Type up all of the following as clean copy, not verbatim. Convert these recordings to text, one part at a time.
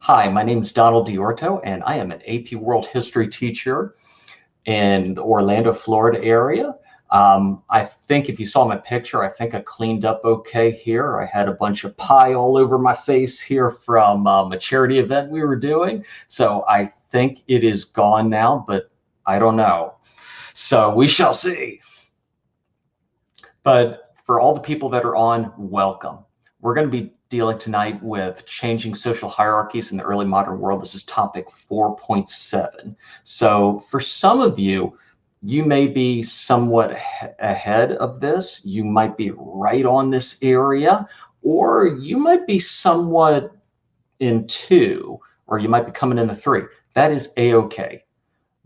Hi, my name is Donald Diorto, and I am an AP World History teacher in the Orlando, Florida area. I think if you saw my picture, I think I cleaned up okay here. I had a bunch of pie all over my face here from a charity event we were doing. So I think it is gone now, but I don't know. So we shall see. But for all the people that are on, welcome. We're going to be dealing tonight with changing social hierarchies in the early modern world. This is topic 4.7. So for some of you, you may be somewhat ahead of this. You might be right on this area, or you might be somewhat in 2, or you might be coming in the 3. That is a-okay,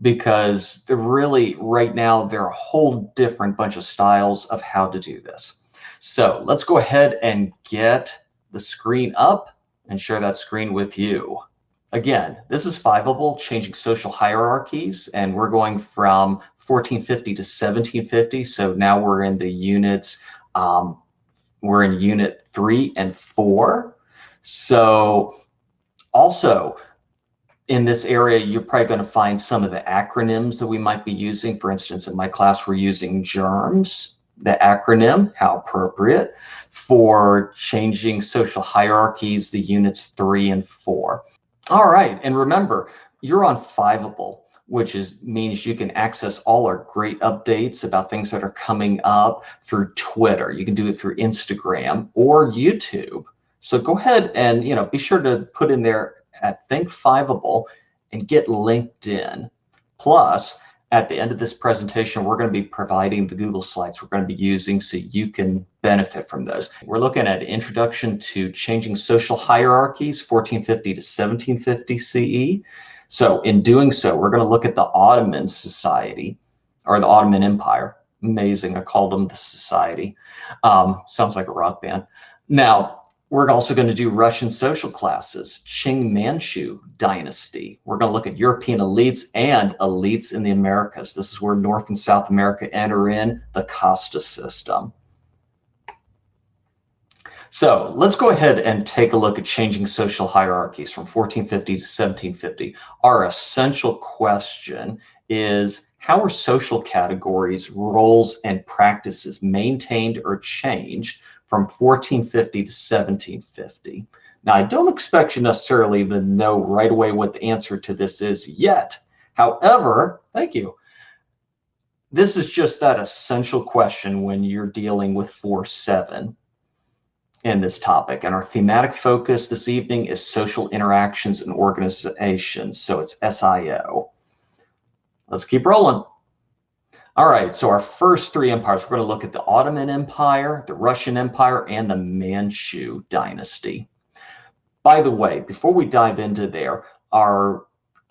because right now there are a whole different bunch of styles of how to do this. So let's go ahead and get the screen up and share that screen with you. Again, this is Fiveable, Changing Social Hierarchies, and we're going from 1450 to 1750. So now we're in the units, we're in unit 3 and 4. So also in this area, you're probably going to find some of the acronyms that we might be using. For instance, in my class, we're using GERMS, the acronym, how appropriate, for changing social hierarchies, the units 3 and 4. All right, and remember, you're on Fiveable, which means you can access all our great updates about things that are coming up through Twitter. You can do it through Instagram or YouTube. So go ahead and be sure to put in there at Think Fiveable and get linked in. Plus, at the end of this presentation, we're going to be providing the Google Slides we're going to be using so you can benefit from those. We're looking at Introduction to Changing Social Hierarchies, 1450 to 1750 CE. So in doing so, we're going to look at the Ottoman Society, or the Ottoman Empire. Amazing, I called them the Society. Sounds like a rock band. Now, we're also going to do Russian social classes, Qing Manchu Dynasty. We're going to look at European elites and elites in the Americas. This is where North and South America enter in the Casta system. So let's go ahead and take a look at changing social hierarchies from 1450 to 1750. Our essential question is, how are social categories, roles, and practices maintained or changed from 1450 to 1750. Now, I don't expect you necessarily to know right away what the answer to this is yet. However, thank you. This is just that essential question when you're dealing with 4.7 in this topic. And our thematic focus this evening is social interactions and organizations. So it's SIO. Let's keep rolling. All right, so our first 3 empires, we're going to look at the Ottoman Empire, the Russian Empire, and the Manchu Dynasty. By the way, before we dive into there, I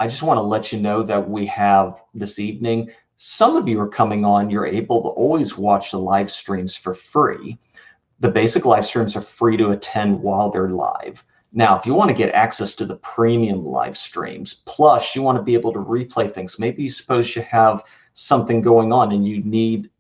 just want to let you know that we have this evening, some of you are coming on, you're able to always watch the live streams for free. The basic live streams are free to attend while they're live. Now, if you want to get access to the premium live streams, plus you want to be able to replay things, maybe you suppose you have something going on and you need,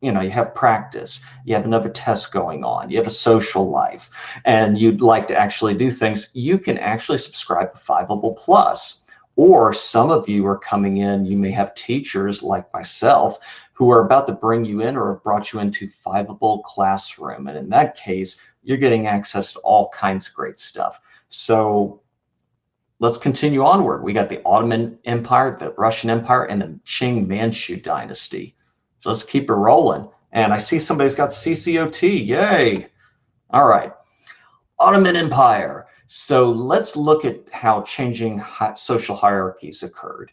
you have practice, you have another test going on, you have a social life, and you'd like to actually do things, you can actually subscribe to Fiveable Plus. Or some of you are coming in, you may have teachers like myself who are about to bring you in or have brought you into Fiveable Classroom. And in that case, you're getting access to all kinds of great stuff. So let's continue onward. We got the Ottoman Empire, the Russian Empire, and the Qing Manchu Dynasty. So let's keep it rolling. And I see somebody's got CCOT. Yay. All right. Ottoman Empire. So let's look at how changing social hierarchies occurred.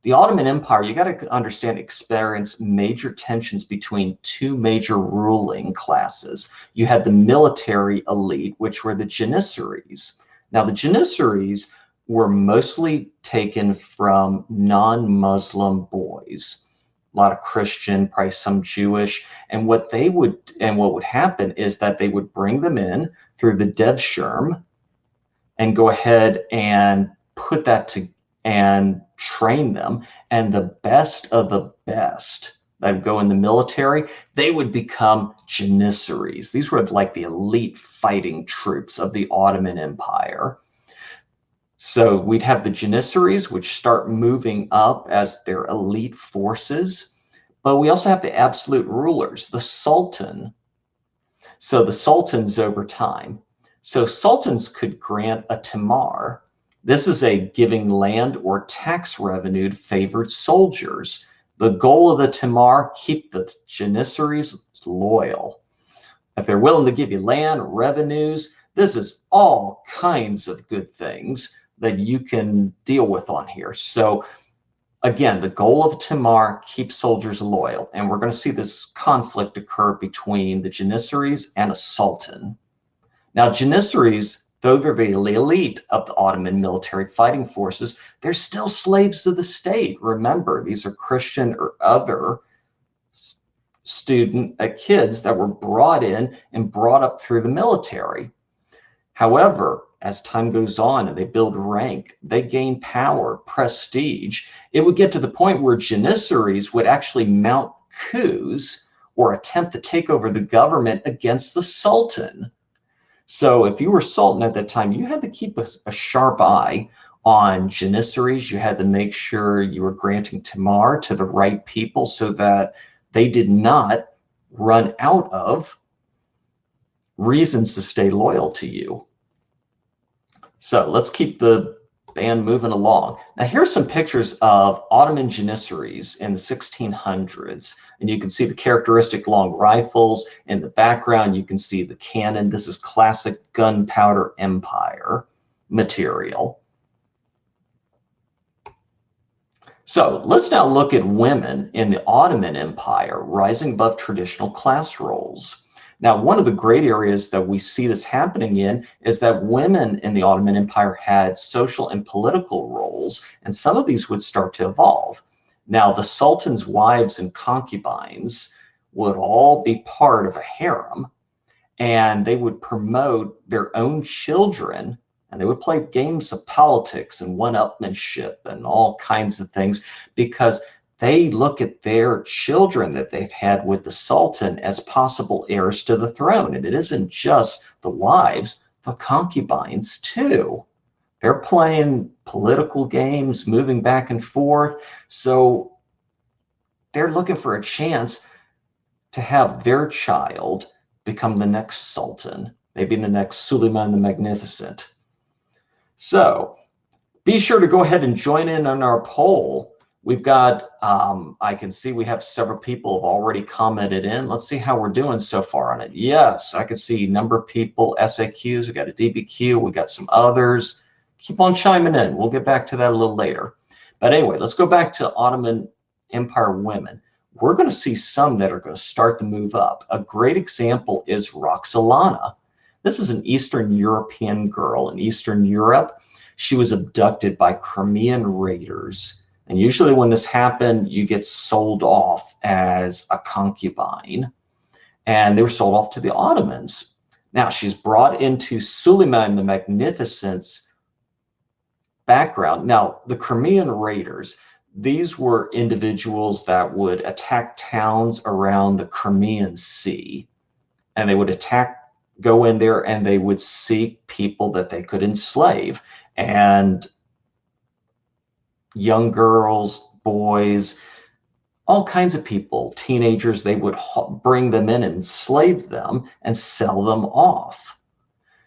The Ottoman Empire, you got to understand, experienced major tensions between 2 major ruling classes. You had the military elite, which were the Janissaries. Now, the Janissaries were mostly taken from non-Muslim boys, a lot of Christian, probably some Jewish, and what would happen is that they would bring them in through the Devshirm and go ahead and put that to and train them, and the best of the best that would go in the military, they would become Janissaries. These were like the elite fighting troops of the Ottoman Empire. So we'd have the Janissaries, which start moving up as their elite forces. But we also have the absolute rulers, the Sultan. So the sultans over time. So sultans could grant a timar. This is a giving land or tax revenue to favored soldiers. The goal of the timar, keep the Janissaries loyal. If they're willing to give you land, revenues, this is all kinds of good things that you can deal with on here. So again, the goal of timar, keep soldiers loyal. And we're going to see this conflict occur between the Janissaries and a sultan. Now, Janissaries, though they're the elite of the Ottoman military fighting forces, they're still slaves of the state. Remember, these are Christian or other kids that were brought in and brought up through the military. However, as time goes on and they build rank, they gain power, prestige. It would get to the point where Janissaries would actually mount coups or attempt to take over the government against the Sultan. So if you were Sultan at that time, you had to keep a sharp eye on Janissaries. You had to make sure you were granting timar to the right people so that they did not run out of reasons to stay loyal to you. So let's keep the band moving along. Now here's some pictures of Ottoman Janissaries in the 1600s. And you can see the characteristic long rifles. In the background, you can see the cannon. This is classic Gunpowder Empire material. So let's now look at women in the Ottoman Empire rising above traditional class roles. Now, one of the great areas that we see this happening in is that women in the Ottoman Empire had social and political roles, and some of these would start to evolve. Now, the Sultan's wives and concubines would all be part of a harem, and they would promote their own children, and they would play games of politics and one-upmanship and all kinds of things because they look at their children that they've had with the Sultan as possible heirs to the throne. And it isn't just the wives, the concubines too. They're playing political games, moving back and forth. So they're looking for a chance to have their child become the next Sultan, maybe the next Suleiman the Magnificent. So be sure to go ahead and join in on our poll. We've got, I can see we have several people have already commented in. Let's see how we're doing so far on it. Yes, I can see a number of people, SAQs, we got a DBQ, we got some others. Keep on chiming in. We'll get back to that a little later. But anyway, let's go back to Ottoman Empire women. We're going to see some that are going to start to move up. A great example is Roxolana. This is an Eastern European girl in Eastern Europe. She was abducted by Crimean raiders. And usually when this happened, you get sold off as a concubine. And they were sold off to the Ottomans. Now, she's brought into Suleiman the Magnificent's background. Now, the Crimean raiders, these were individuals that would attack towns around the Crimean Sea. And they would go in there and they would seek people that they could enslave. And young girls, boys, all kinds of people, teenagers, they would bring them in and enslave them and sell them off.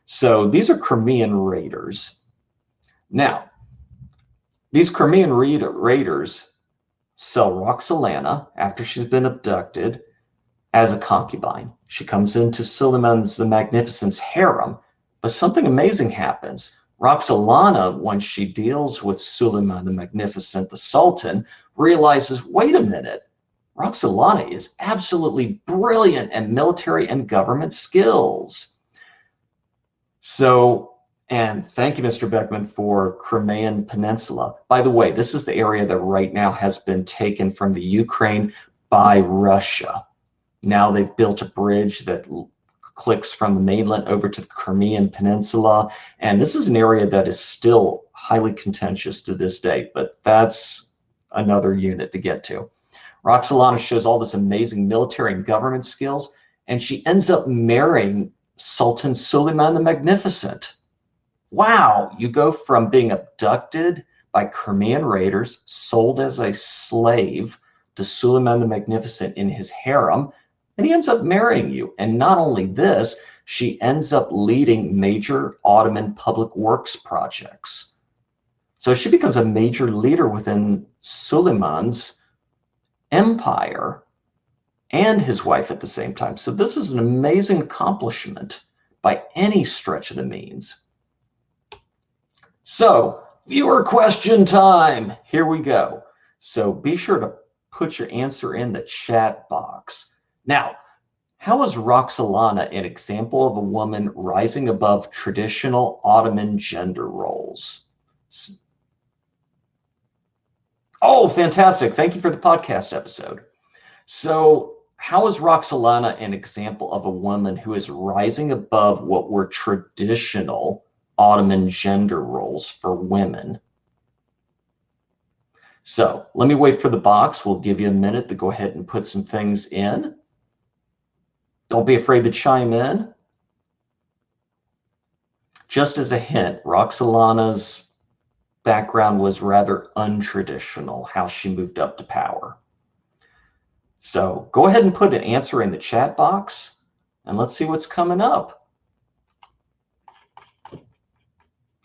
So these are Crimean raiders. Now, these Crimean raiders sell Roxolana after she's been abducted as a concubine. She comes into Suleiman the Magnificent's harem, but something amazing happens. Roxolana, when she deals with Suleiman the Magnificent, the Sultan, realizes, wait a minute, Roxolana is absolutely brilliant at military and government skills. So, and thank you, Mr. Beckman, for Crimean Peninsula. By the way, this is the area that right now has been taken from the Ukraine by Russia. Now they've built a bridge that clicks from the mainland over to the Crimean Peninsula. And this is an area that is still highly contentious to this day, but that's another unit to get to. Roxolana shows all this amazing military and government skills, and she ends up marrying Sultan Suleiman the Magnificent. Wow, you go from being abducted by Crimean raiders, sold as a slave to Suleiman the Magnificent in his harem, and he ends up marrying you. And not only this, she ends up leading major Ottoman public works projects. So she becomes a major leader within Suleiman's empire and his wife at the same time. So this is an amazing accomplishment by any stretch of the means. So viewer question time. Here we go. So be sure to put your answer in the chat box. Now, how is Roxolana an example of a woman rising above traditional Ottoman gender roles? Oh, fantastic. Thank you for the podcast episode. So how is Roxolana an example of a woman who is rising above what were traditional Ottoman gender roles for women? So let me wait for the box. We'll give you a minute to go ahead and put some things in. Don't be afraid to chime in. Just as a hint, Roxolana's background was rather untraditional, how she moved up to power. So go ahead and put an answer in the chat box, and let's see what's coming up.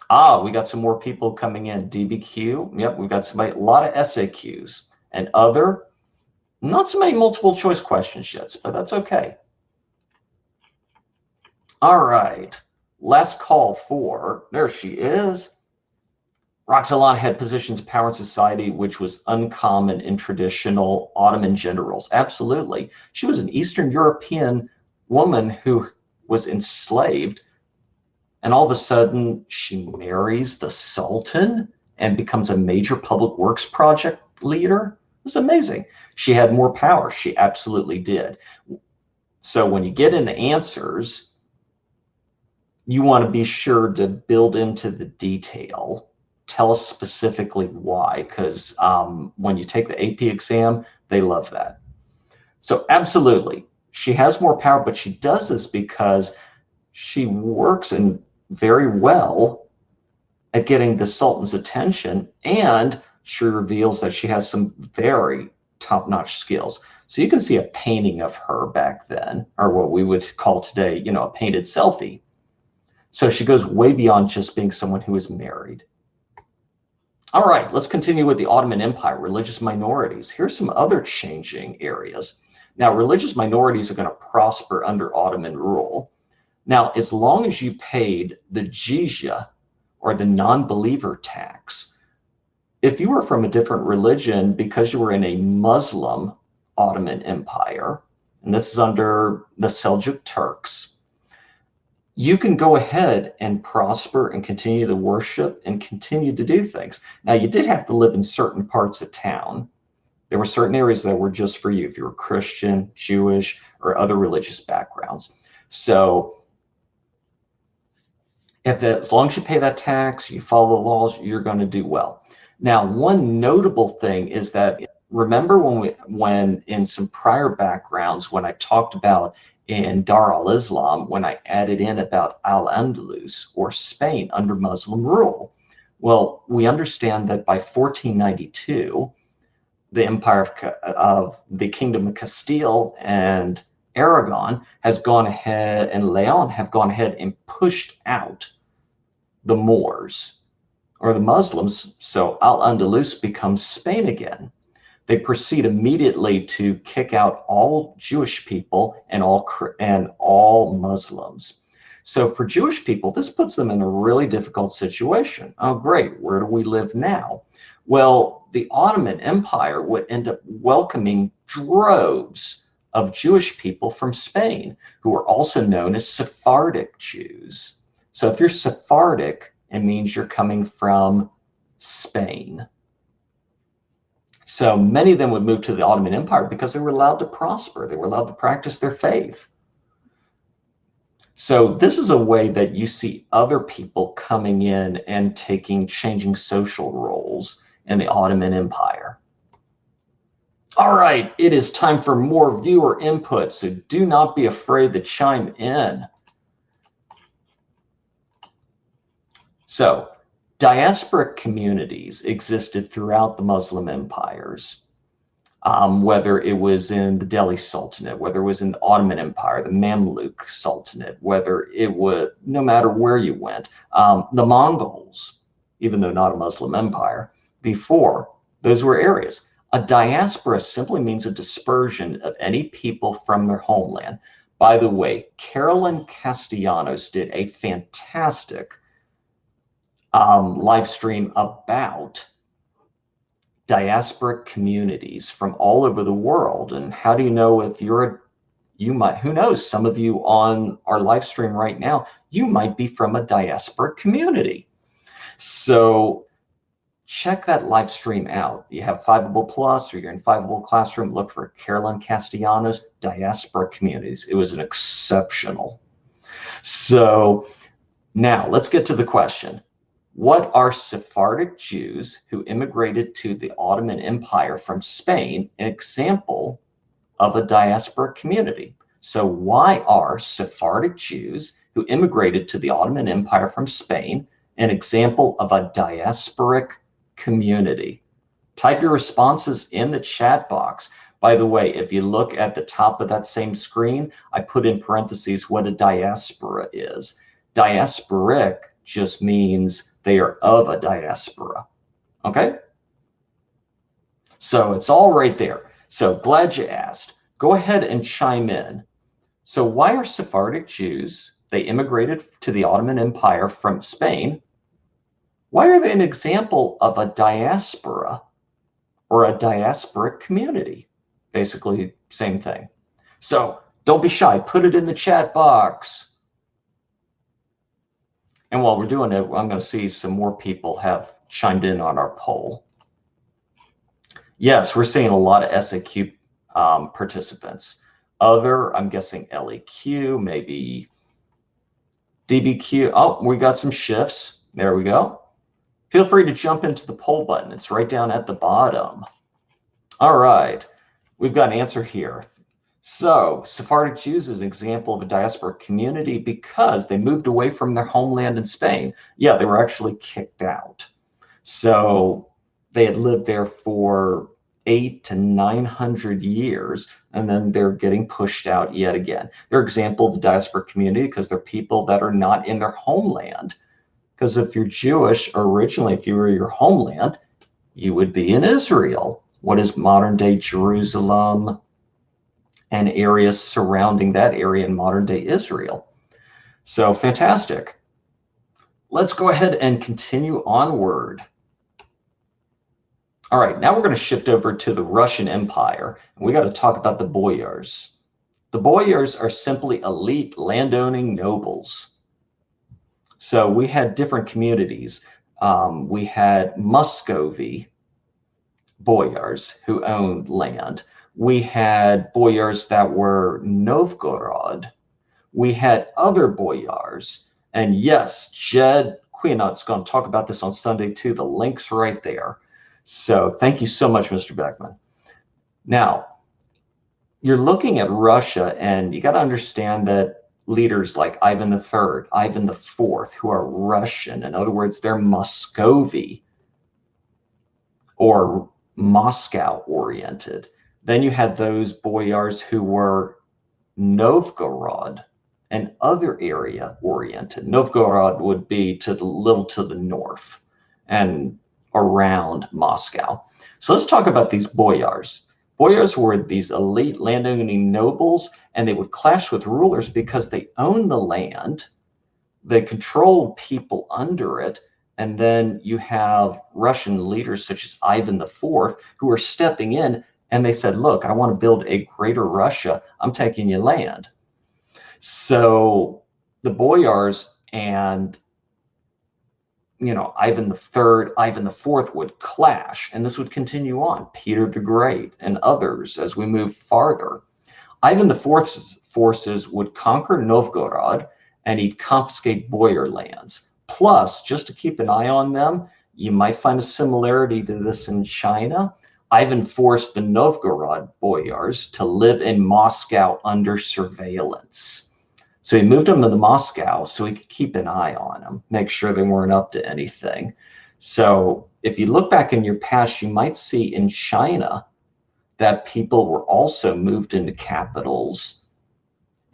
Ah, we got some more people coming in. DBQ, yep, we've got somebody, a lot of SAQs, and other, not so many multiple choice questions yet, but that's okay. All right, last call for, there she is. Roxolana had positions of power in society which was uncommon in traditional Ottoman gender roles. Absolutely. She was an Eastern European woman who was enslaved, and all of a sudden she marries the Sultan and becomes a major public works project leader. It was amazing. She had more power. She absolutely did. So when you get in the answers, you want to be sure to build into the detail. Tell us specifically why, because when you take the AP exam, they love that. So absolutely, she has more power, but she does this because she works in very well at getting the Sultan's attention, and she reveals that she has some very top-notch skills. So you can see a painting of her back then, or what we would call today, you know, a painted selfie. So she goes way beyond just being someone who is married. All right, let's continue with the Ottoman Empire, religious minorities. Here's some other changing areas. Now, religious minorities are going to prosper under Ottoman rule. Now, as long as you paid the jizya, or the non-believer tax, if you were from a different religion because you were in a Muslim Ottoman Empire, and this is under the Seljuk Turks, you can go ahead and prosper and continue to worship and continue to do things. Now, you did have to live in certain parts of town. There were certain areas that were just for you if you were Christian, Jewish, or other religious backgrounds. So as long as you pay that tax, you follow the laws, you're going to do well. Now, one notable thing is that, remember when in some prior backgrounds, when I talked about in Dar al-Islam, when I added in about Al-Andalus, or Spain under Muslim rule. Well, we understand that by 1492, the empire of the Kingdom of Castile and Aragon has gone ahead, and Leon have gone ahead and pushed out the Moors, or the Muslims, so Al-Andalus becomes Spain again. They proceed immediately to kick out all Jewish people and all Muslims. So for Jewish people, this puts them in a really difficult situation. Oh, great, where do we live now? Well, the Ottoman Empire would end up welcoming droves of Jewish people from Spain, who are also known as Sephardic Jews. So if you're Sephardic, it means you're coming from Spain. So many of them would move to the Ottoman Empire because they were allowed to prosper. They were allowed to practice their faith. So this is a way that you see other people coming in and changing social roles in the Ottoman Empire. All right, it is time for more viewer input, so do not be afraid to chime in. So diaspora communities existed throughout the Muslim empires, whether it was in the Delhi Sultanate, whether it was in the Ottoman Empire, the Mamluk Sultanate, whether it was, no matter where you went, the Mongols, even though not a Muslim empire, before, those were areas. A diaspora simply means a dispersion of any people from their homeland. By the way, Carolyn Castellanos did a fantastic live stream about diaspora communities from all over the world. And how do you know if you might, who knows, some of you on our live stream right now, you might be from a diaspora community. So check that live stream out. You have Fiveable Plus or you're in Fiveable Classroom, look for Carolyn Castellanos, Diaspora Communities. It was an exceptional. So now let's get to the question. What are Sephardic Jews who immigrated to the Ottoman Empire from Spain an example of a diaspora community? So why are Sephardic Jews who immigrated to the Ottoman Empire from Spain an example of a diasporic community? Type your responses in the chat box. By the way, if you look at the top of that same screen, I put in parentheses what a diaspora is. Diasporic just means they are of a diaspora. Okay? So it's all right there. So glad you asked. Go ahead and chime in. So why are Sephardic Jews, they immigrated to the Ottoman Empire from Spain, why are they an example of a diaspora or a diasporic community? Basically, same thing. So don't be shy, put it in the chat box. And while we're doing it, I'm going to see some more people have chimed in on our poll. Yes, we're seeing a lot of SAQ participants. Other, I'm guessing LEQ, maybe DBQ. Oh, we got some shifts. There we go. Feel free to jump into the poll button. It's right down at the bottom. All right, we've got an answer here. So Sephardic Jews is an example of a diaspora community because they moved away from their homeland in Spain. Yeah, they were actually kicked out. So they had lived there for 800 to 900 years, and then they're getting pushed out yet again. They're an example of the diaspora community because they're people that are not in their homeland. Because if you're Jewish originally, if you were your homeland, you would be in Israel. What is modern day Jerusalem and areas surrounding that area in modern day Israel? So fantastic. Let's go ahead and continue onward. All right, now we're going to shift over to the Russian Empire. And we got to talk about the Boyars. The Boyars are simply elite landowning nobles. So we had different communities. We had Muscovy Boyars who owned land. We had Boyars that were Novgorod. We had other Boyars. And yes, Jed Quinot's going to talk about this on Sunday too. The link's right there. So thank you so much, Mr. Beckman. Now, you're looking at Russia, and you got to understand that leaders like Ivan III, Ivan IV, who are Russian, in other words, they're Muscovy or Moscow oriented. Then you had those Boyars who were Novgorod and other area oriented. Novgorod would be to the little to the north and around Moscow. So let's talk about these Boyars. Boyars were these elite landowning nobles, and they would clash with rulers because they owned the land, they controlled people under it, and then you have Russian leaders such as Ivan IV who are stepping in, and they said, look, I want to build a greater Russia. I'm taking your land. So the Boyars and Ivan III, Ivan IV would clash, and this would continue on. Peter the Great and others as we move farther. Ivan IV's forces would conquer Novgorod, and he'd confiscate Boyar lands. Plus, just to keep an eye on them, you might find a similarity to this in China. Ivan forced the Novgorod Boyars to live in Moscow under surveillance. So he moved them to Moscow so he could keep an eye on them, make sure they weren't up to anything. So if you look back in your past, you might see in China that people were also moved into capitals.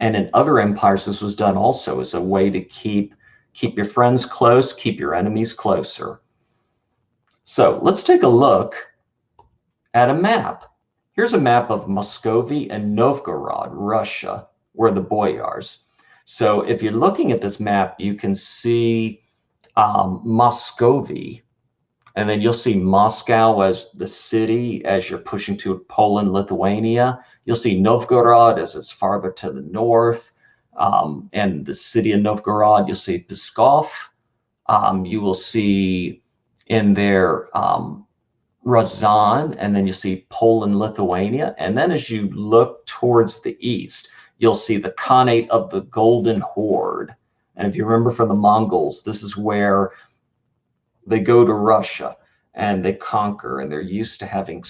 And in other empires, this was done also as a way to keep your friends close, keep your enemies closer. So let's take a look at a map. Here's a map of Muscovy and Novgorod, Russia, where the Boyars. So if you're looking at this map, you can see Muscovy, and then you'll see Moscow as the city as you're pushing to Poland, Lithuania. You'll see Novgorod as it's farther to the north, and the city of Novgorod, you'll see Pskov. You will see in there Ryazan, and then you see Poland, Lithuania. And then as you look towards the east, you'll see the Khanate of the Golden Horde. And if you remember from the Mongols, this is where they go to Russia and they conquer, and they're used to having,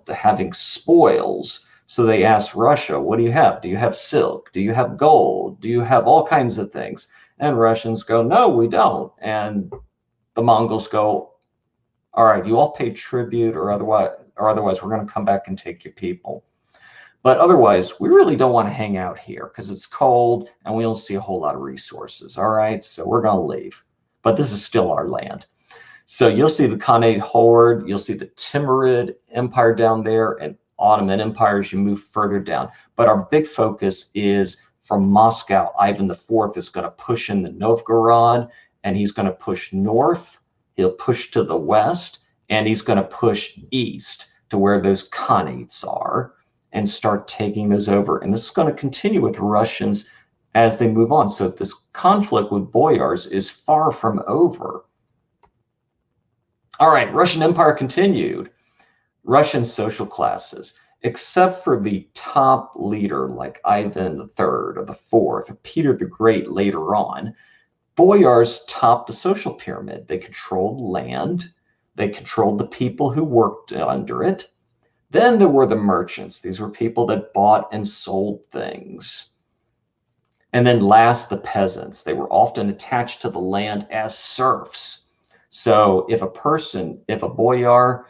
having spoils. So they ask Russia, what do you have? Do you have silk? Do you have gold? Do you have all kinds of things? And Russians go, no, we don't. And the Mongols go, all right, you all pay tribute, or otherwise we're going to come back and take your people. But otherwise, we really don't want to hang out here because it's cold and we don't see a whole lot of resources. All right, so we're going to leave. But this is still our land. So you'll see the Khanate Horde, you'll see the Timurid Empire down there, and Ottoman Empire as you move further down. But our big focus is from Moscow. Ivan IV is going to push into Novgorod, and he's going to push north. He'll push to the west, and he's going to push east to where those Khanates are and start taking those over. And this is going to continue with Russians as they move on. So this conflict with Boyars is far from over. All right, Russian Empire continued. Russian social classes, except for the top leader like Ivan III or the Fourth or Peter the Great later on, Boyars topped the social pyramid. They controlled land. They controlled the people who worked under it. Then there were the merchants. These were people that bought and sold things. And then last, the peasants. They were often attached to the land as serfs. So if a boyar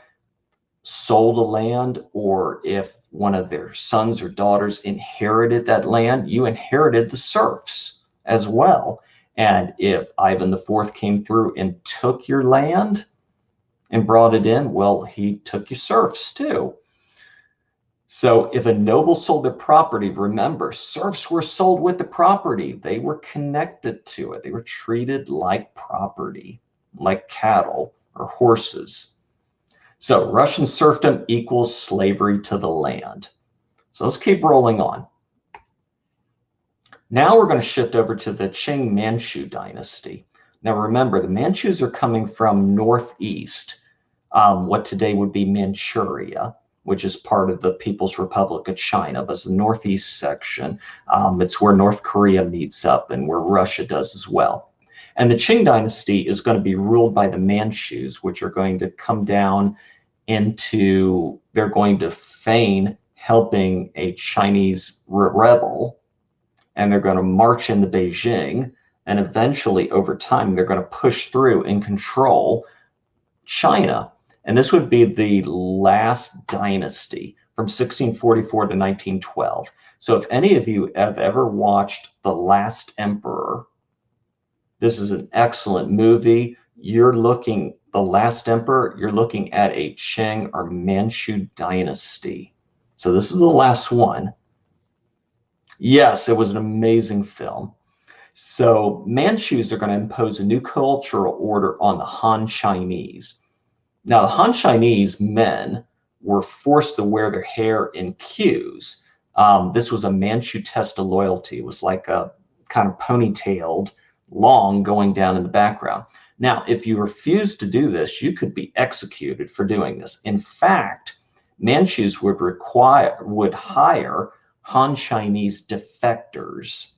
sold a land, or if one of their sons or daughters inherited that land, you inherited the serfs as well. And if Ivan IV came through and took your land and brought it in, well, he took your serfs too. So if a noble sold their property, remember, serfs were sold with the property. They were connected to it. They were treated like property, like cattle or horses. So Russian serfdom equals slavery to the land. So let's keep rolling on. Now we're going to shift over to the Qing Manchu dynasty. Now remember, the Manchus are coming from northeast, what today would be Manchuria, which is part of the People's Republic of China, but it's the northeast section. It's where North Korea meets up and where Russia does as well. And the Qing dynasty is going to be ruled by the Manchus, which are going to come down into, they're going to feign helping a Chinese rebel, and they're going to march into Beijing, and eventually over time they're going to push through and control China. And this would be the last dynasty from 1644 to 1912. So if any of you have ever watched The Last Emperor, this is an excellent movie. You're looking, The Last Emperor, you're looking at a Qing or Manchu dynasty. So this is the last one. Yes, it was an amazing film. So Manchus are going to impose a new cultural order on the Han Chinese. Now, the Han Chinese men were forced to wear their hair in queues. This was a Manchu test of loyalty. It was like a kind of ponytailed, long, going down in the background. Now, if you refused to do this, you could be executed for doing this. In fact, Manchus would hire Han Chinese defectors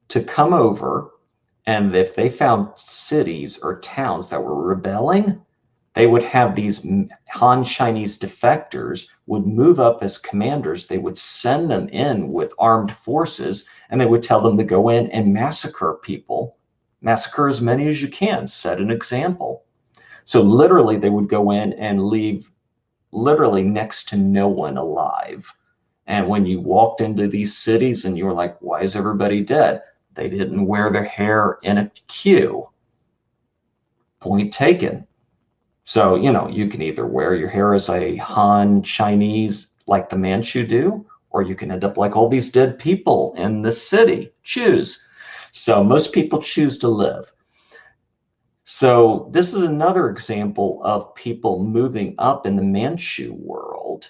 to come over, and if they found cities or towns that were rebelling, They would have these Han Chinese defectors would move up as commanders. They would send them in with armed forces, and they would tell them to go in and massacre people. Massacre as many as you can, set an example. So literally they would go in and leave literally next to no one alive. And when you walked into these cities and you were like, why is everybody dead? They didn't wear their hair in a queue. Point taken. So, you know, you can either wear your hair as a Han Chinese like the Manchu do, or you can end up like all these dead people in the city. Choose. So most people choose to live. So this is another example of people moving up in the Manchu world.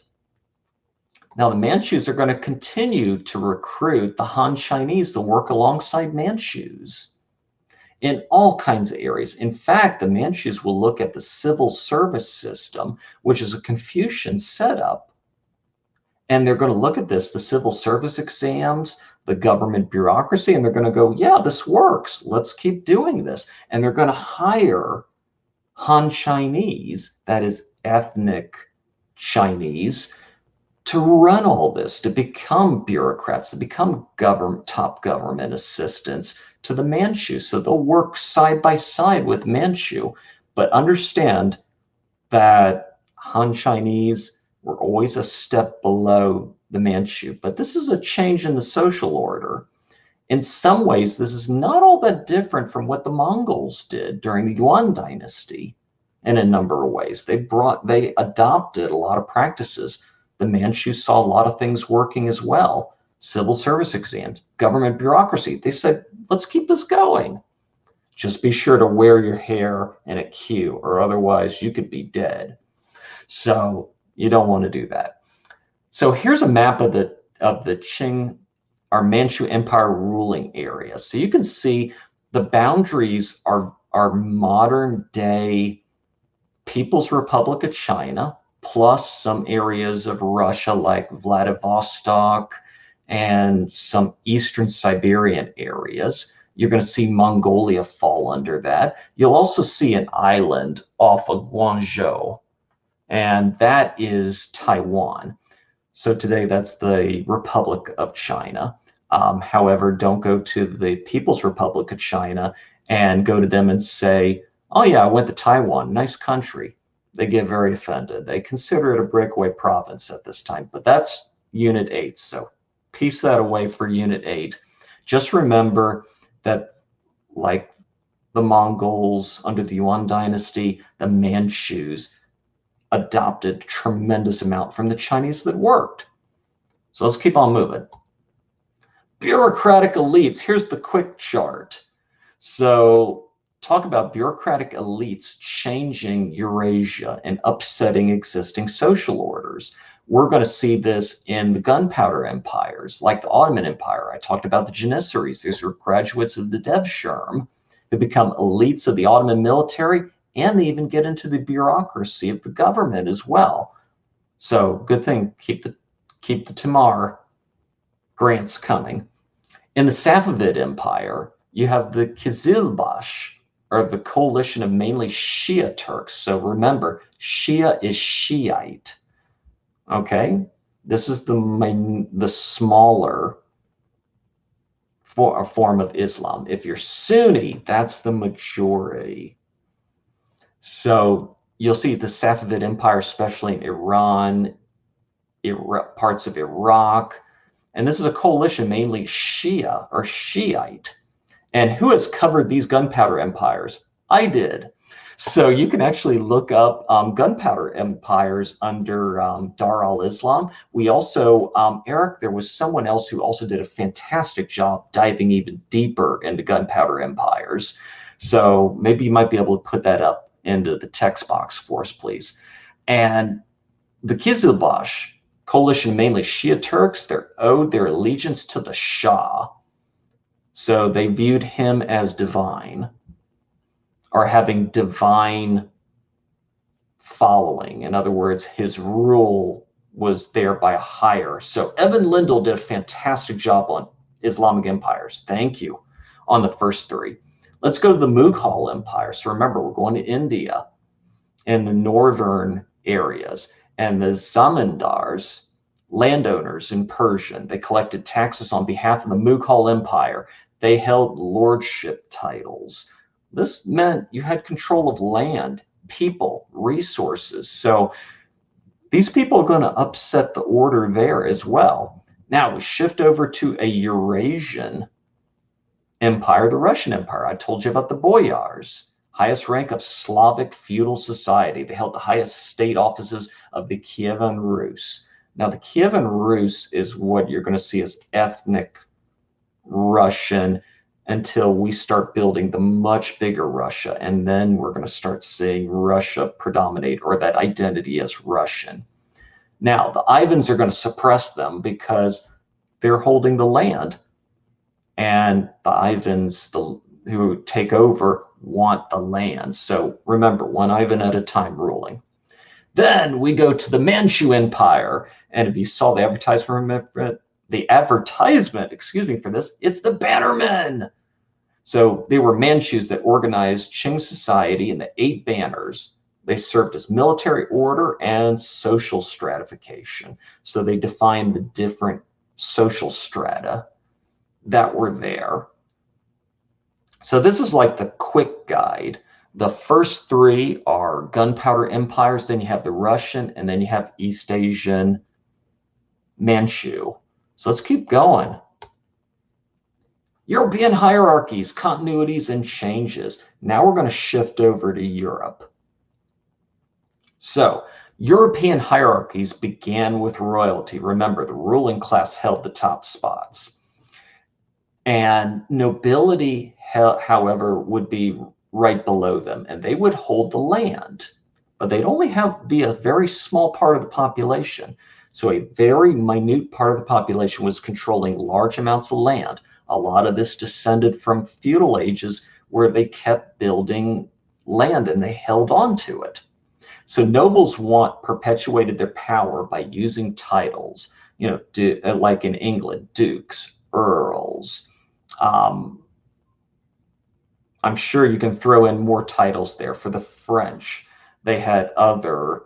Now the Manchus are going to continue to recruit the Han Chinese to work alongside Manchus in all kinds of areas. In fact, the Manchus will look at the civil service system, which is a Confucian setup. And they're going to look at this, the civil service exams, the government bureaucracy, and they're going to go, yeah, this works. Let's keep doing this. And they're going to hire Han Chinese, that is ethnic Chinese, to run all this, to become bureaucrats, to become top government assistants to the Manchu. So they'll work side by side with Manchu, but understand that Han Chinese were always a step below the Manchu. But this is a change in the social order. In some ways, this is not all that different from what the Mongols did during the Yuan dynasty in a number of ways. They adopted a lot of practices. The Manchus saw a lot of things working as well. Civil service exams, government bureaucracy. They said, let's keep this going. Just be sure to wear your hair in a queue, or otherwise you could be dead. So you don't want to do that. So here's a map of the Qing, our Manchu Empire ruling area. So you can see the boundaries are modern day People's Republic of China, plus some areas of Russia like Vladivostok and some Eastern Siberian areas. You're going to see Mongolia fall under that. You'll also see an island off of Guangzhou, and that is Taiwan. So today that's the Republic of China. However, don't go to the People's Republic of China and go to them and say, oh yeah, I went to Taiwan, nice country. They get very offended. They consider it a breakaway province at this time, but that's Unit 8. So piece that away for Unit 8. Just remember that, like the Mongols under the Yuan dynasty, the Manchus adopted a tremendous amount from the Chinese that worked. So let's keep on moving. Bureaucratic elites. Here's the quick chart. So talk about bureaucratic elites changing Eurasia and upsetting existing social orders. We're going to see this in the Gunpowder empires, like the Ottoman Empire. I talked about the Janissaries. These are graduates of the Devshirme who become elites of the Ottoman military, and they even get into the bureaucracy of the government as well. So good thing, keep the Timur grants coming. In the Safavid Empire, you have the Kizilbash, or the coalition of mainly Shia Turks. So remember, Shia is Shiite. Okay, this is the smaller form of Islam. If you're Sunni, that's the majority. So you'll see the Safavid Empire, especially in Iran, parts of Iraq, and this is a coalition mainly Shia or Shiite. And who has covered these gunpowder empires? I did. So you can actually look up gunpowder empires under Dar al-Islam. We also, Eric, there was someone else who also did a fantastic job diving even deeper into gunpowder empires. So maybe you might be able to put that up into the text box for us, please. And the Kizilbash coalition, mainly Shia Turks, they owed their allegiance to the Shah. So they viewed him as divine, or having divine following. In other words, his rule was there by a higher. So Evan Lindell did a fantastic job on Islamic empires. Thank you on the first three. Let's go to the Mughal Empire. So remember, we're going to India. in the northern areas, and the zamindars, landowners in Persian. They collected taxes on behalf of the Mughal Empire. They held lordship titles. This meant you had control of land, people, resources. So these people are going to upset the order there as well. Now we shift over to a Eurasian empire, the Russian Empire. I told you about the Boyars, highest rank of Slavic feudal society. They held the highest state offices of the Kievan Rus. Now the Kievan Rus is what you're going to see as ethnic Russian until we start building the much bigger Russia. And then we're going to start seeing Russia predominate, or that identity as Russian. Now, the Ivans are going to suppress them because they're holding the land. And the Ivans who take over want the land. So remember, one Ivan at a time ruling. Then we go to the Manchu Empire. And if you saw the advertisement, for this, it's the Bannermen. So they were Manchus that organized Qing society in the 8 banners. They served as military order and social stratification. So they defined the different social strata that were there. So this is like the quick guide. The first 3 are gunpowder empires, then you have the Russian, and then you have East Asian Manchu. So let's keep going. European hierarchies, continuities, and changes. Now we're going to shift over to Europe. So European hierarchies began with royalty. Remember, the ruling class held the top spots. And nobility, however, would be right below them, and they would hold the land, but they'd only be a very small part of the population. So a very minute part of the population was controlling large amounts of land. A lot of this descended from feudal ages where they kept building land and they held on to it. So nobles perpetuated their power by using titles, like in England, dukes, earls. I'm sure you can throw in more titles there. For the French, they had other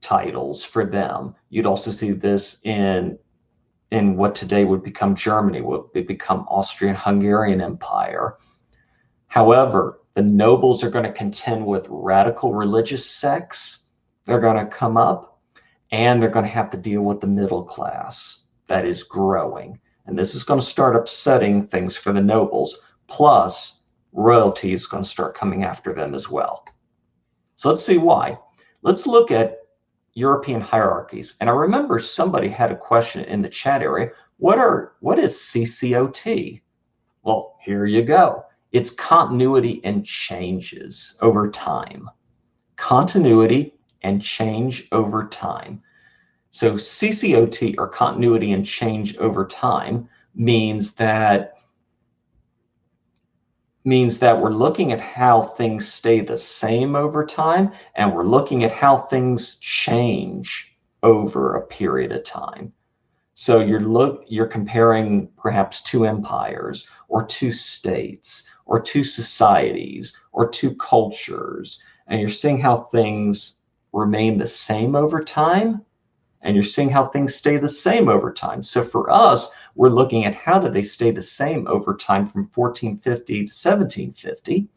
titles for them. You'd also see this in what today would become Germany, would become Austrian-Hungarian Empire. However, the nobles are going to contend with radical religious sects. They're going to come up, and they're going to have to deal with the middle class that is growing. And this is going to start upsetting things for the nobles. Plus, royalty is going to start coming after them as well. So let's see why. Let's look at European hierarchies. And I remember somebody had a question in the chat area. What is CCOT? Well, here you go. It's continuity and changes over time. Continuity and change over time. So CCOT, or continuity and change over time, means that we're looking at how things stay the same over time, and we're looking at how things change over a period of time. So you're comparing perhaps 2 empires, or 2 states, or 2 societies, or 2 cultures, and you're seeing how things remain the same over time, and you're seeing how things stay the same over time. So for us, we're looking at how do they stay the same over time from 1450 to 1750,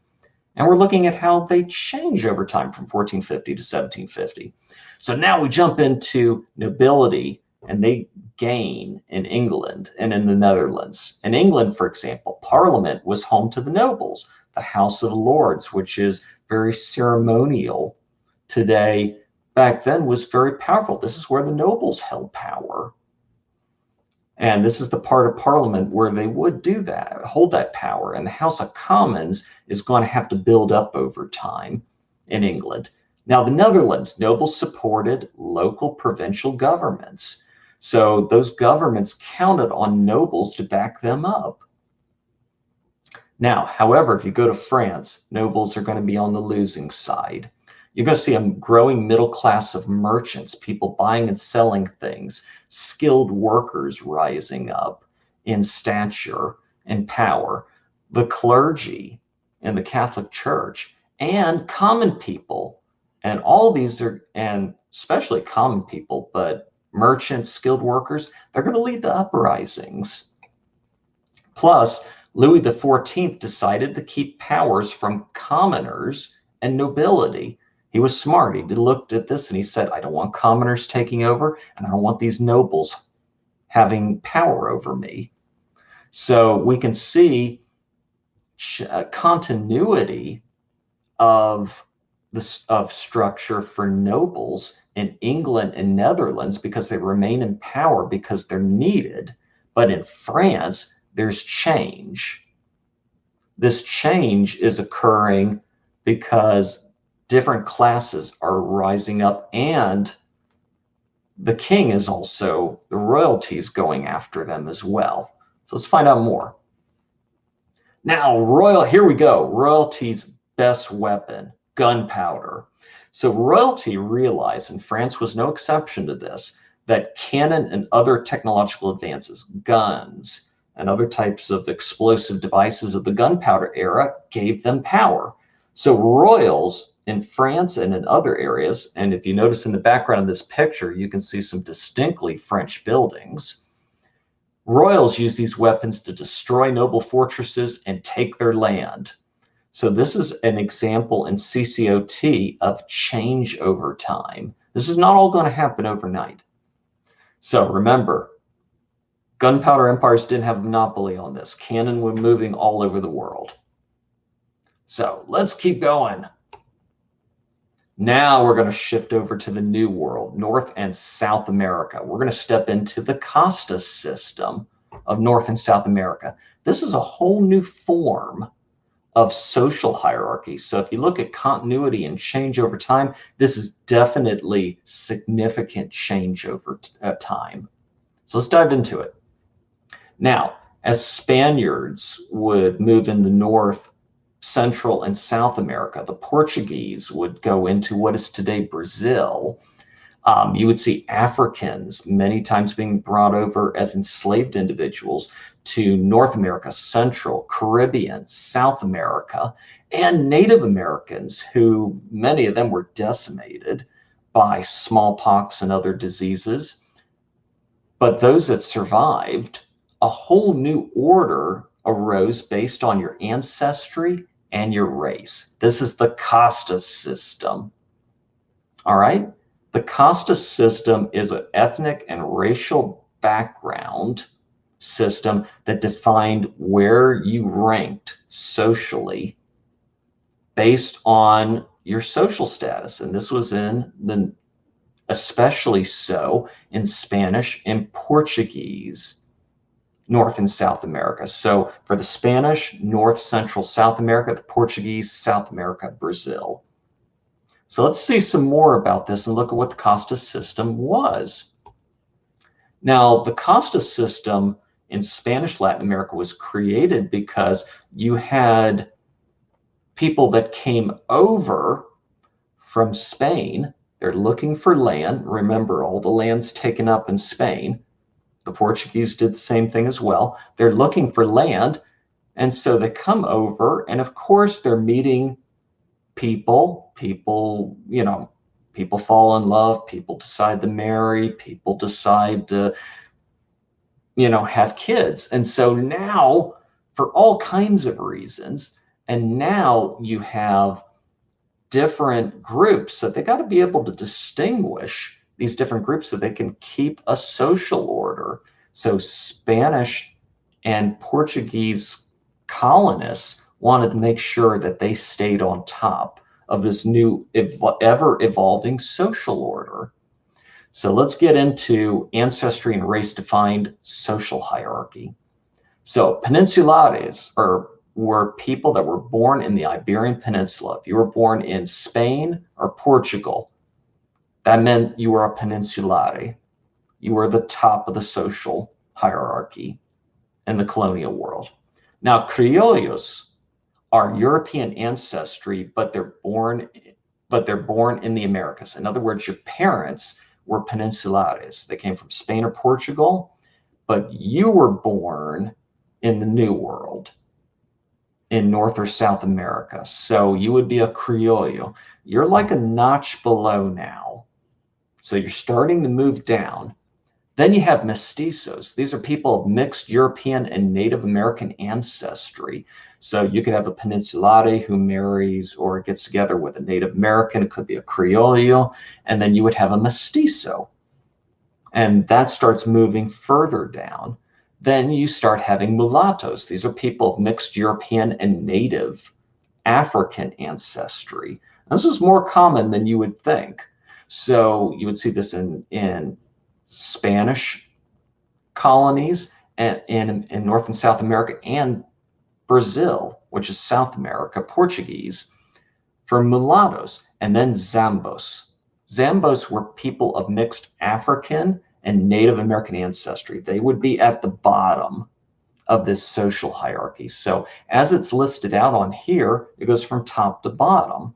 and we're looking at how they change over time from 1450 to 1750. So now we jump into nobility, and they gain in England and in the Netherlands. In England, for example, Parliament was home to the nobles. The House of Lords, which is very ceremonial today, back then was very powerful. This is where the nobles held power. And this is the part of Parliament where they would do that, hold that power. And the House of Commons is going to have to build up over time in England. Now, the Netherlands, nobles supported local provincial governments. So those governments counted on nobles to back them up. Now, however, if you go to France, nobles are going to be on the losing side. You're going to see a growing middle class of merchants, people buying and selling things, skilled workers rising up in stature and power, the clergy in the Catholic Church, and common people And all these are, and especially common people, but merchants, skilled workers, they're going to lead the uprisings. Plus, Louis XIV decided to keep powers from commoners and nobility. He was smart. He looked at this and he said, I don't want commoners taking over, and I don't want these nobles having power over me. So we can see continuity of structure for nobles in England and Netherlands because they remain in power because they're needed. But in France, there's change. This change is occurring because different classes are rising up, and the king is also, the royalty is going after them as well. So let's find out more. Now, here we go. Royalty's best weapon, gunpowder. So royalty realized, and France was no exception to this, that cannon and other technological advances, guns, and other types of explosive devices of the gunpowder era gave them power. So royals in France and in other areas, and if you notice in the background of this picture, you can see some distinctly French buildings. Royals used these weapons to destroy noble fortresses and take their land. So this is an example in CCOT of change over time. This is not all going to happen overnight. So remember, gunpowder empires didn't have a monopoly on this. Cannon were moving all over the world. So let's keep going. Now we're going to shift over to the New World, North and South America. We're going to step into the Casta system of North and South America. This is a whole new form of social hierarchy. So if you look at continuity and change over time, this is definitely significant change over time. So let's dive into it. Now, as Spaniards would move in the North, Central, and South America, the Portuguese would go into what is today Brazil. You would see Africans many times being brought over as enslaved individuals to North America, Central, Caribbean, South America, and Native Americans, who many of them were decimated by smallpox and other diseases. But those that survived, a whole new order arose based on your ancestry and your race. This is the Casta system. All right? The Casta system is an ethnic and racial background system that defined where you ranked socially based on your social status. And this was especially so in Spanish and Portuguese, North and South America. So for the Spanish, North, Central, South America, the Portuguese, South America, Brazil. So let's see some more about this and look at what the Casta system was. Now, the Casta system in Spanish Latin America was created because you had people that came over from Spain. They're looking for land. Remember, all the land's taken up in Spain. The Portuguese did the same thing as well. They're looking for land, and so they come over, and of course they're meeting people, you know, people fall in love, people decide to marry, people decide to, you know, have kids. And so now, for all kinds of reasons, and now you have different groups, so they got to be able to distinguish these different groups so they can keep a social order. So Spanish and Portuguese colonists wanted to make sure that they stayed on top of this new ever-evolving social order. So let's get into ancestry and race-defined social hierarchy. So peninsulares were people that were born in the Iberian Peninsula. If you were born in Spain or Portugal, that meant you were a peninsulare. You were the top of the social hierarchy in the colonial world. Now, criollos are European ancestry, but they're born in the Americas. In other words, your parents were peninsulares. They came from Spain or Portugal, but you were born in the New World. in North or South America. So you would be a criollo. You're like a notch below now. So you're starting to move down. Then you have mestizos. These are people of mixed European and Native American ancestry. So you could have a peninsulare who marries or gets together with a Native American. It could be a criollo. And then you would have a mestizo. And that starts moving further down. Then you start having mulattoes. These are people of mixed European and Native African ancestry. This is more common than you would think. So you would see this in Spanish colonies and in North and South America and Brazil, which is South America, Portuguese, for mulattoes. And then Zambos. Zambos were people of mixed African and Native American ancestry. They would be at the bottom of this social hierarchy. So as it's listed out on here, it goes from top to bottom.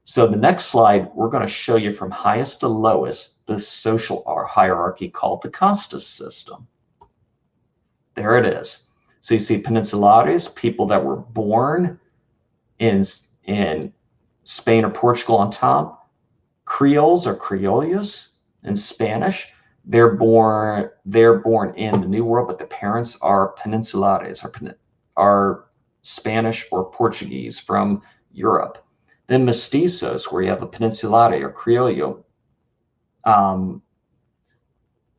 So the next slide, we're going to show you from highest to lowest the social hierarchy called the Casta system. There it is. So you see peninsulares, people that were born in Spain or Portugal on top. Creoles or criollos in Spanish. They're born in the New World, but the parents are peninsulares, are Spanish or Portuguese from Europe. Then mestizos, where you have a peninsulare or criollo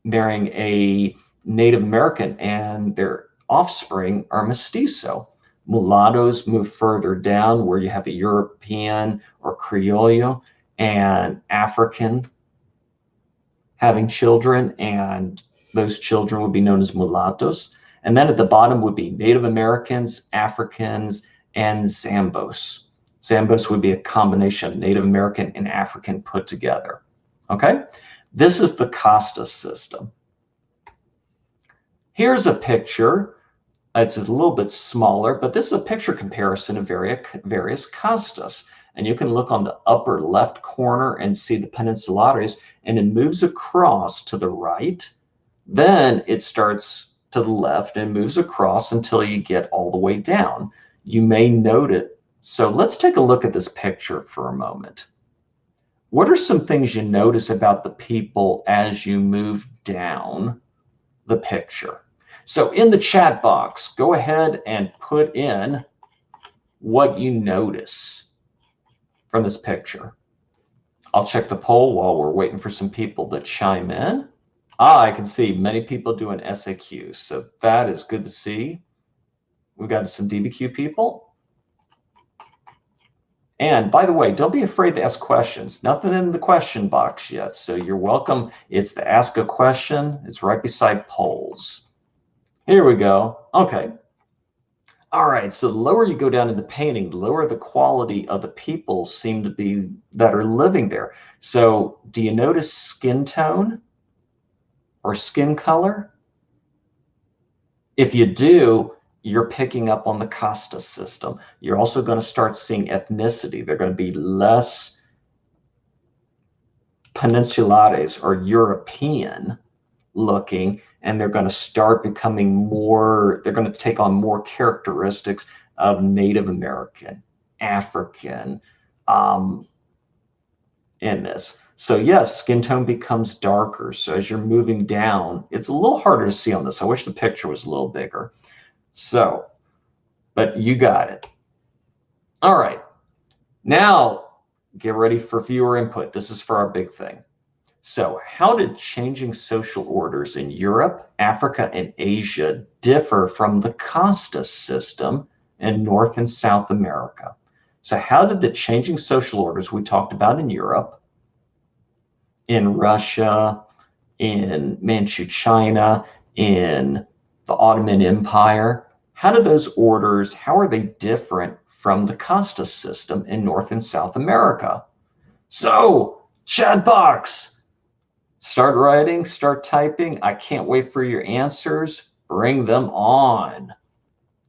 marrying a Native American, and their offspring are mestizo. Mulattoes move further down, where you have a European or criollo and African having children, and those children would be known as mulattoes. And then at the bottom would be Native Americans, Africans, and Zambos. Zambos would be a combination of Native American and African put together. Okay, this is the Casta system. Here's a picture. It's a little bit smaller, but this is a picture comparison of various castas. And you can look on the upper left corner and see the peninsulares, and it moves across to the right. Then it starts to the left and moves across until you get all the way down. You may note it. So let's take a look at this picture for a moment. What are some things you notice about the people as you move down the picture? So in the chat box, go ahead and put in what you notice from this picture. I'll check the poll while we're waiting for some people to chime in. I can see many people doing SAQ, so that is good to see. We've got some DBQ people. And by the way, don't be afraid to ask questions. Nothing in the question box yet, so you're welcome. It's the ask a question. It's right beside polls. Here we go. Okay. All right, so the lower you go down in the painting, the lower the quality of the people seem to be that are living there. So do you notice skin tone or skin color? If you do, you're picking up on the Casta system. You're also going to start seeing ethnicity. They're going to be less peninsulares or European looking, and they're going to start becoming more, they're going to take on more characteristics of Native American, African in this. So yes, skin tone becomes darker. So as you're moving down, it's a little harder to see on this. I wish the picture was a little bigger. So, but you got it. All right. Now get ready for viewer input. This is for our big thing. So how did changing social orders in Europe, Africa, and Asia differ from the Casta system in North and South America? So how did the changing social orders we talked about in Europe, in Russia, in Manchu China, in the Ottoman Empire, how did those orders, how are they different from the Casta system in North and South America? So, chat box. Start writing, start typing. I can't wait for your answers. Bring them on.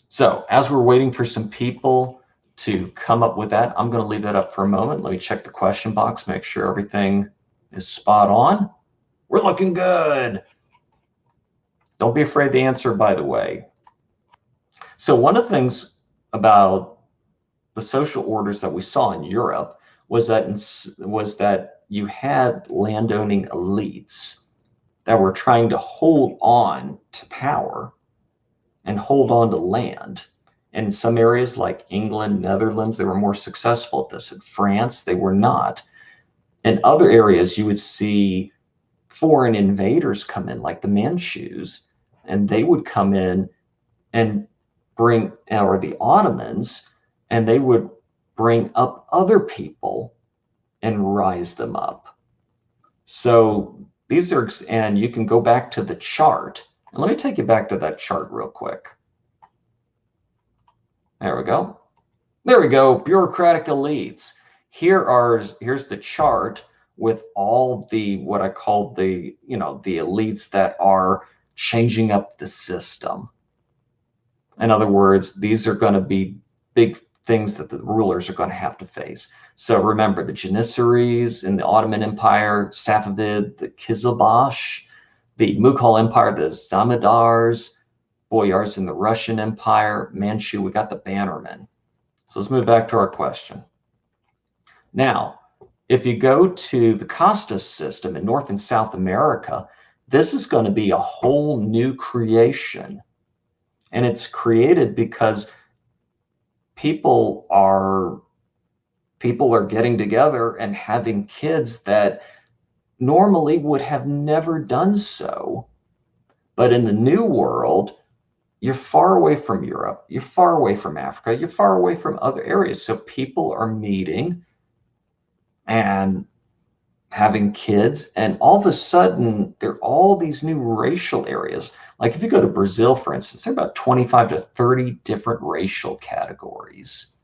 So as we're waiting for some people to come up with that, I'm going to leave that up for a moment. Let me check the question box, make sure everything is spot on. We're looking good. Don't be afraid to answer, by the way. So one of the things about the social orders that we saw in Europe was that you had landowning elites that were trying to hold on to power and hold on to land. And in some areas like England, Netherlands, they were more successful at this. In France, they were not. In other areas, you would see foreign invaders come in, like the Manchus, and they would come in and bring, or the Ottomans, and they would bring up other people and rise them up. So these are, and you can go back to the chart. And let me take you back to that chart real quick. There we go. There we go, bureaucratic elites. Here's the chart with all the, what I call the, the elites that are changing up the system. In other words, these are going to be big things that the rulers are going to have to face. So remember the Janissaries in the Ottoman Empire, Safavid, the Qizilbash, the Mughal Empire, the Zamindars, Boyars in the Russian Empire, Manchu, we got the Bannermen. So let's move back to our question. Now, if you go to the Casta system in North and South America, this is going to be a whole new creation. And it's created because people are getting together and having kids that normally would have never done so. But in the new world, you're far away from Europe, you're far away from Africa, you're far away from other areas. So people are meeting and having kids, and all of a sudden, there are all these new racial areas. Like if you go to Brazil, for instance, there are about 25 to 30 different racial categories.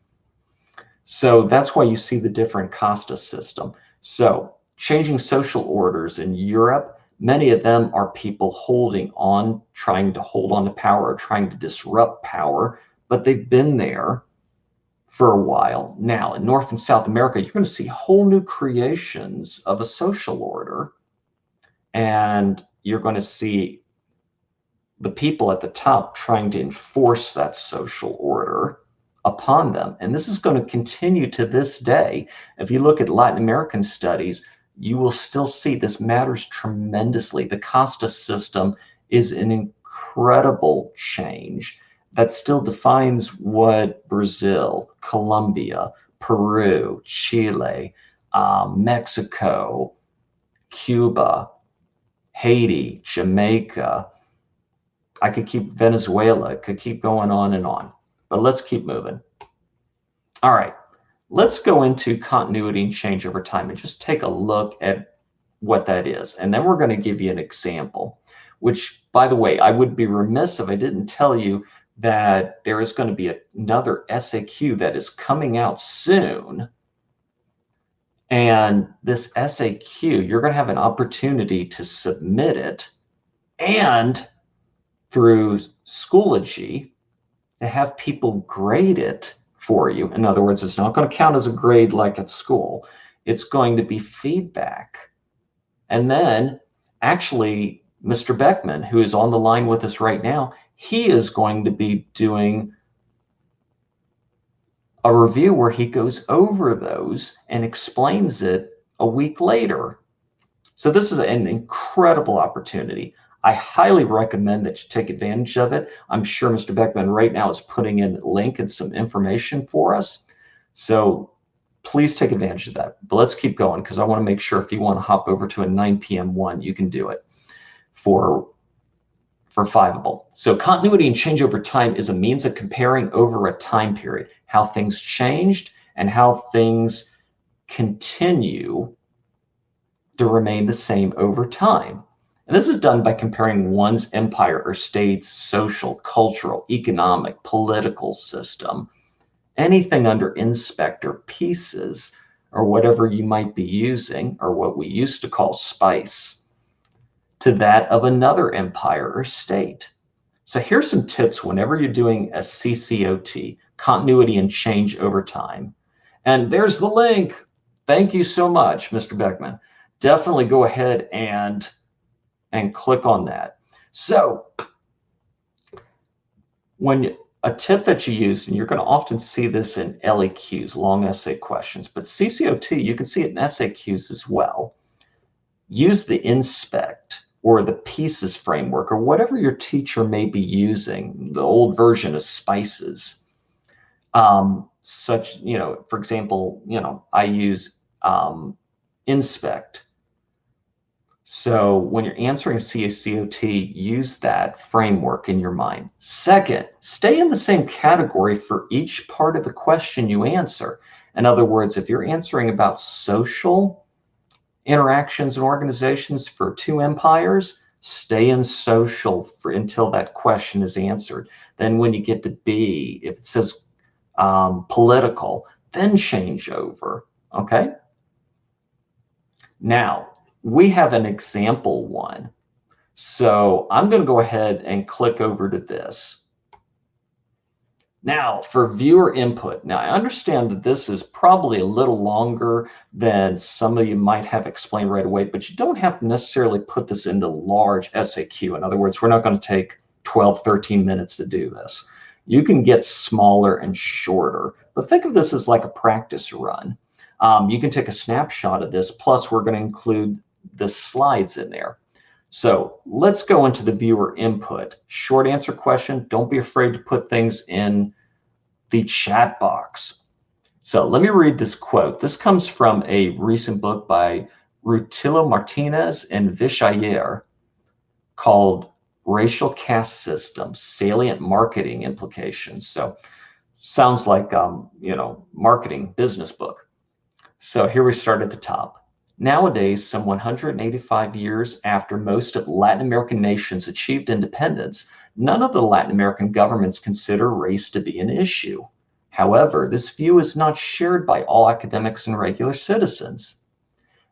So that's why you see the different Casta system. So changing social orders in Europe, many of them are people holding on, trying to hold on to power or trying to disrupt power, but they've been there for a while. Now, in North and South America, you're going to see whole new creations of a social order, and you're going to see the people at the top trying to enforce that social order upon them. And this is going to continue to this day. If you look at Latin American studies, you will still see this matters tremendously. The Casta system is an incredible change that still defines what Brazil, Colombia, Peru, Chile, Mexico, Cuba, Haiti, Jamaica. I could keep Venezuela, could keep going on and on, but let's keep moving. All right, let's go into continuity and change over time and just take a look at what that is. And then we're going to give you an example, which, by the way, I would be remiss if I didn't tell you that there is going to be another SAQ that is coming out soon. And this SAQ, you're going to have an opportunity to submit it, and through Schoology, to have people grade it for you. In other words, it's not going to count as a grade like at school. It's going to be feedback. And then actually, Mr. Beckman, who is on the line with us right now, he is going to be doing a review where he goes over those and explains it a week later. So this is an incredible opportunity. I highly recommend that you take advantage of it. I'm sure Mr. Beckman right now is putting in a link and some information for us. So please take advantage of that. But let's keep going, because I want to make sure if you want to hop over to a 9 p.m. one, you can do it for Fiveable. So continuity and change over time is a means of comparing over a time period, how things changed and how things continue to remain the same over time. And this is done by comparing one's empire or state's social, cultural, economic, political system, anything under inspector pieces, or whatever you might be using, or what we used to call spice, to that of another empire or state. So here's some tips whenever you're doing a CCOT, continuity and change over time. And there's the link. Thank you so much, Mr. Beckman. Definitely go ahead and click on that. So when A tip that you use, and you're going to often see this in LEQs, long essay questions, but CCOT, you can see it in SAQs as well. Use the inspect or the pieces framework or whatever your teacher may be using, the old version of spices. Such, for example, I use inspect. So when you're answering CACOT, use that framework in your mind. Second, stay in the same category for each part of the question you answer. In other words, if you're answering about social interactions and organizations for two empires, stay in social until that question is answered. Then when you get to B, if it says political, then change over, okay? Now, we have an example one. So I'm going to go ahead and click over to this. Now, for viewer input. Now, I understand that this is probably a little longer than some of you might have explained right away, but you don't have to necessarily put this into large SAQ. In other words, we're not going to take 12, 13 minutes to do this. You can get smaller and shorter, but think of this as like a practice run. You can take a snapshot of this, plus we're going to include the slides in there. So let's go into the viewer input. Short answer question. Don't be afraid to put things in the chat box. So let me read this quote. This comes from a recent book by Rutilio Martinez and Vishayer called Racial Caste Systems, Salient Marketing Implications. So sounds like, marketing business book. So here we start at the top. Nowadays, some 185 years after most of Latin American nations achieved independence, none of the Latin American governments consider race to be an issue. However, this view is not shared by all academics and regular citizens.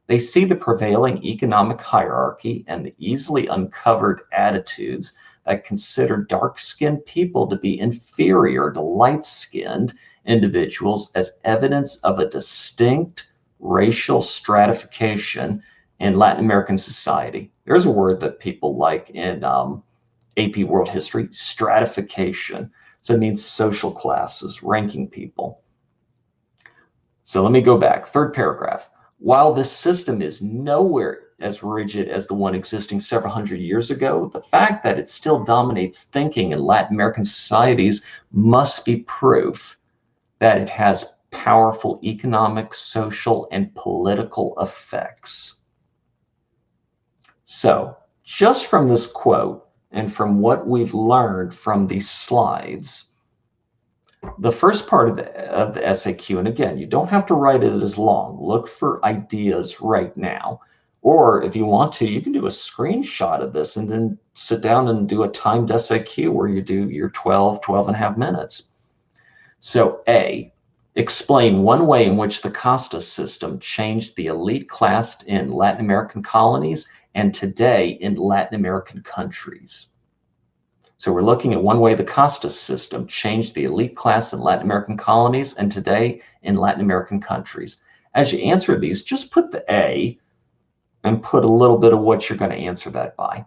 They see the prevailing economic hierarchy and the easily uncovered attitudes that consider dark-skinned people to be inferior to light-skinned individuals as evidence of a distinct racial stratification in Latin American society. There's a word that people like in AP World History, stratification. So it means social classes, ranking people. So let me go back. Third paragraph. While this system is nowhere as rigid as the one existing several hundred years ago, the fact that it still dominates thinking in Latin American societies must be proof that it has powerful economic, social, and political effects. So just from this quote and from what we've learned from these slides, the first part of the SAQ, and again, you don't have to write it as long. Look for ideas right now. Or if you want to, you can do a screenshot of this and then sit down and do a timed SAQ where you do your 12 and a half minutes. So A, explain one way in which the Casta system changed the elite class in Latin American colonies and today in Latin American countries. So we're looking at one way the Casta system changed the elite class in Latin American colonies and today in Latin American countries. As you answer these, just put the A and put a little bit of what you're going to answer that by.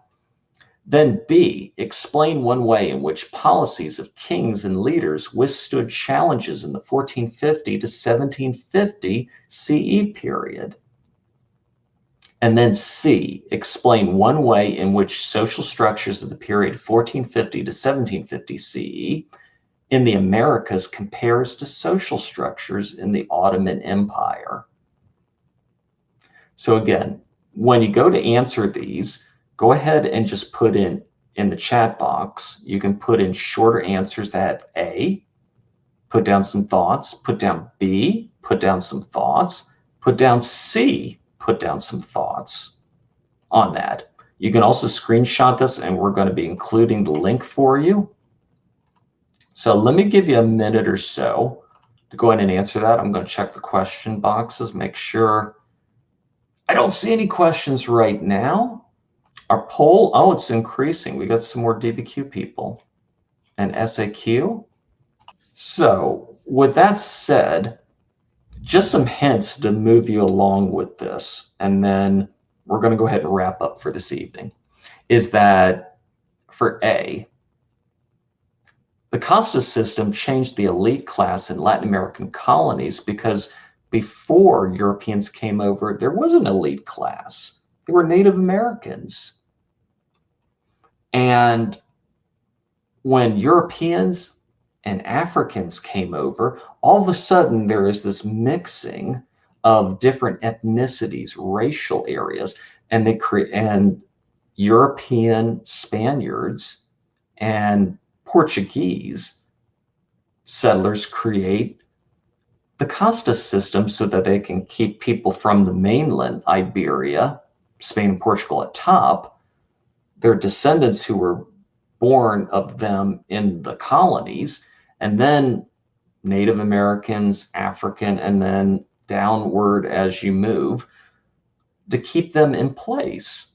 Then B, explain one way in which policies of kings and leaders withstood challenges in the 1450 to 1750 CE period. And then C, explain one way in which social structures of the period 1450 to 1750 CE in the Americas compares to social structures in the Ottoman Empire. So again, when you go to answer these, go ahead and just put in the chat box. You can put in shorter answers that A, put down some thoughts, put down B, put down some thoughts, put down C, put down some thoughts on that. You can also screenshot this and we're going to be including the link for you. So let me give you a minute or so to go ahead and answer that. I'm going to check the question boxes, make sure. I don't see any questions right now. Our poll, oh, it's increasing. We got some more DBQ people and SAQ. So with that said, just some hints to move you along with this, and then we're going to go ahead and wrap up for this evening, is that for A, The Casta system changed the elite class in Latin American colonies because before Europeans came over, there was an elite class. They were Native Americans. And when Europeans and Africans came over, all of a sudden there is this mixing of different ethnicities, racial areas, and they create, and European Spaniards and Portuguese settlers create the Casta system so that they can keep people from the mainland, Iberia, Spain and Portugal at top, their descendants who were born of them in the colonies, and then Native Americans, African, and then downward as you move to keep them in place.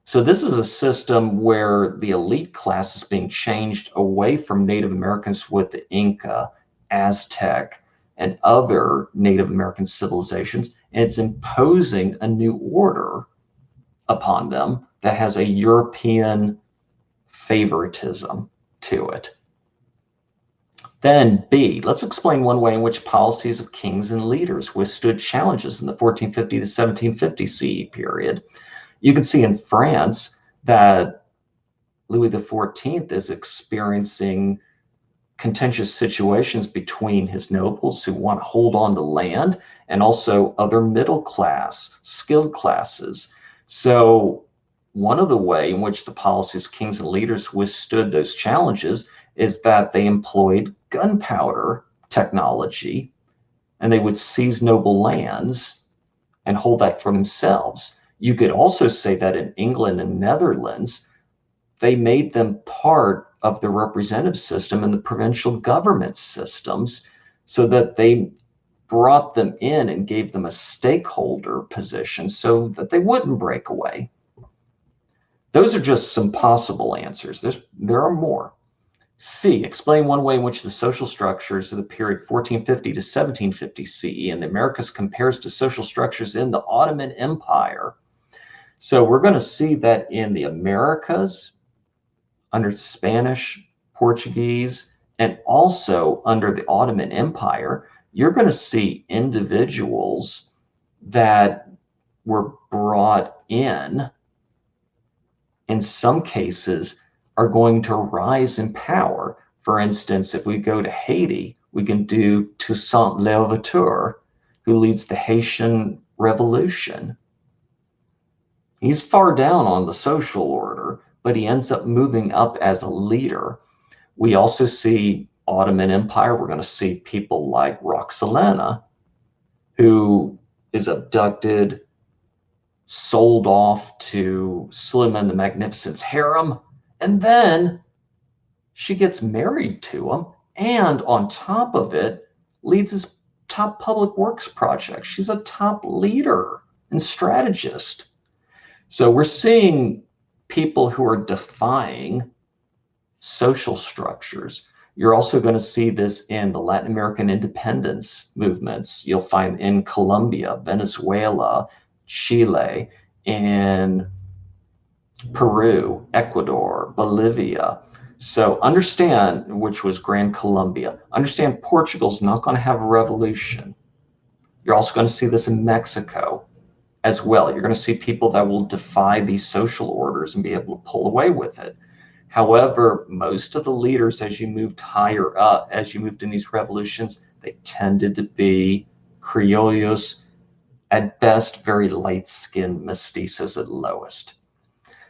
So this is a system where the elite class is being changed away from Native Americans with the Inca, Aztec, and other Native American civilizations, and it's imposing a new order upon them that has a European favoritism to it. Then B, let's explain one way in which policies of kings and leaders withstood challenges in the 1450 to 1750 CE period. You can see in France that Louis XIV is experiencing contentious situations between his nobles who want to hold on to land and also other middle class, skilled classes. So one of the ways in which the policies of kings and leaders withstood those challenges is that they employed gunpowder technology, and they would seize noble lands and hold that for themselves. You could also say that in England and Netherlands, they made them part of the representative system and the provincial government systems so that they brought them in and gave them a stakeholder position so that they wouldn't break away. Those are just some possible answers. There are more. C, explain one way in which the social structures of the period 1450 to 1750 CE in the Americas compares to social structures in the Ottoman Empire. So we're going to see that in the Americas, under Spanish, Portuguese, and also under the Ottoman Empire, you're going to see individuals that were brought in some cases, are going to rise in power. For instance, if we go to Haiti, we can do Toussaint Louverture, who leads the Haitian Revolution. He's far down on the social order, but he ends up moving up as a leader. We also see Ottoman Empire. We're going to see people like Roxolana, who is abducted, sold off to Suleiman the Magnificent's harem, and then she gets married to him, and on top of it, leads his top public works project. She's a top leader and strategist. So we're seeing people who are defying social structures. You're also going to see this in the Latin American independence movements. You'll find in Colombia, Venezuela, Chile, in Peru, Ecuador, Bolivia. So understand, which was Gran Colombia, understand Portugal's not going to have a revolution. You're also going to see this in Mexico as well. You're going to see people that will defy these social orders and be able to pull away with it. However, most of the leaders, as you moved higher up, as you moved in these revolutions, they tended to be criollos, at best, very light-skinned mestizos at lowest.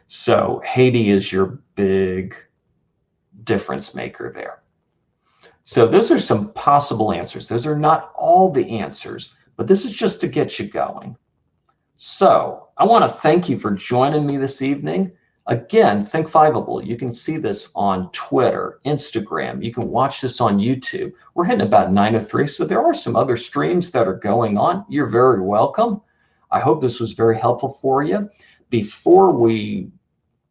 So Haiti is your big difference maker there. So those are some possible answers. Those are not all the answers, but this is just to get you going. So I want to thank you for joining me this evening. Again, think Fiveable. You can see this on Twitter, Instagram. You can watch this on YouTube. We're hitting about 9:03, so there are some other streams that are going on. You're very welcome. I hope this was very helpful for you. Before we,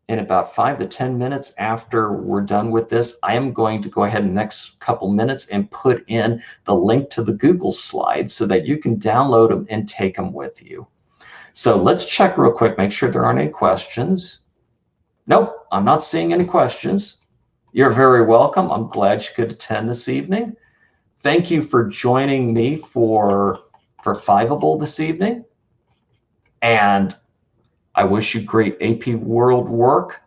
in about 5 to 10 minutes after we're done with this, I am going to go ahead in the next couple minutes and put in the link to the Google slides so that you can download them and take them with you. So let's check real quick, make sure there aren't any questions. Nope, I'm not seeing any questions. You're very welcome. I'm glad you could attend this evening. Thank you for joining me for Fiveable this evening. And I wish you great AP World work,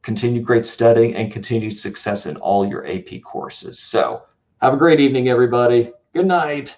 continued great studying, and continued success in all your AP courses. So have a great evening, everybody. Good night.